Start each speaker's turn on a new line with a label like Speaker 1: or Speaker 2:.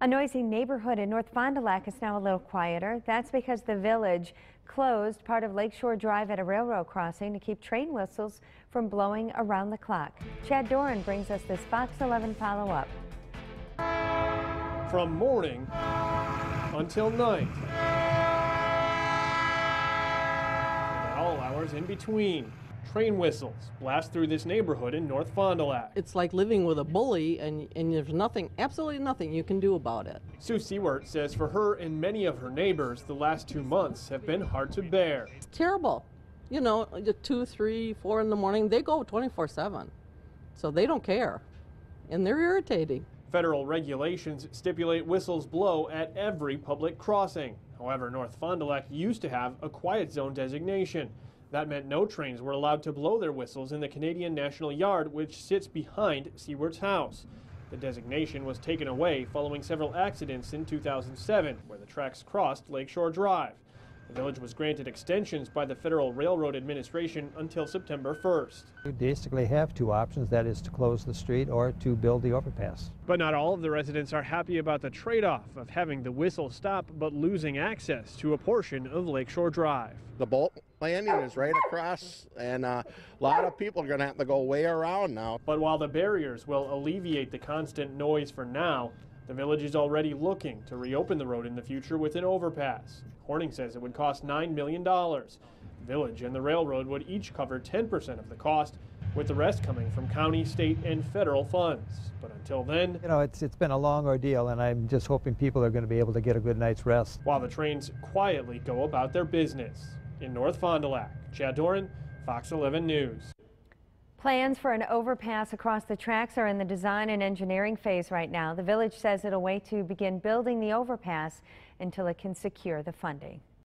Speaker 1: A noisy neighborhood in North Fond du Lac is now a little quieter. That's because the village closed part of Lakeshore Drive at a railroad crossing to keep train whistles from blowing around the clock. Chad Doran brings us this Fox 11 follow-up.
Speaker 2: From morning until night, and at all hours in between, train whistles blast through this neighborhood in North Fond du Lac.
Speaker 3: It's like living with a bully, and there's nothing, absolutely nothing you can do about it.
Speaker 2: Sue Seward says for her and many of her neighbors, the last 2 months have been hard to bear.
Speaker 3: It's terrible. You know, 2, 3, 4 in the morning, they go 24/7, so they don't care, and they're irritating.
Speaker 2: Federal regulations stipulate whistles blow at every public crossing. However, North Fond du Lac used to have a quiet zone designation. That meant no trains were allowed to blow their whistles in the Canadian National Yard, which sits behind Seward's house. The designation was taken away following several accidents in 2007, where the tracks crossed Lakeshore Drive. The village was granted extensions by the Federal Railroad Administration until September 1st.
Speaker 4: We basically have two options, that is to close the street or to build the overpass.
Speaker 2: But not all of the residents are happy about the trade-off of having the whistle stop but losing access to a portion of Lakeshore Drive.
Speaker 5: The boat landing is right across, and a lot of people are going to have to go way around now.
Speaker 2: But while the barriers will alleviate the constant noise for now, the village is already looking to reopen the road in the future with an overpass. Horning says it would cost $9 million. The village and the railroad would each cover 10% of the cost, with the rest coming from county, state, and federal funds. But until then,
Speaker 4: you know, it's been a long ordeal, and I'm just hoping people are going to be able to get a good night's rest.
Speaker 2: While the trains quietly go about their business. In North Fond du Lac, Chad Doran, Fox 11 News.
Speaker 1: Plans for an overpass across the tracks are in the design and engineering phase right now. The village says it'll wait to begin building the overpass until it can secure the funding.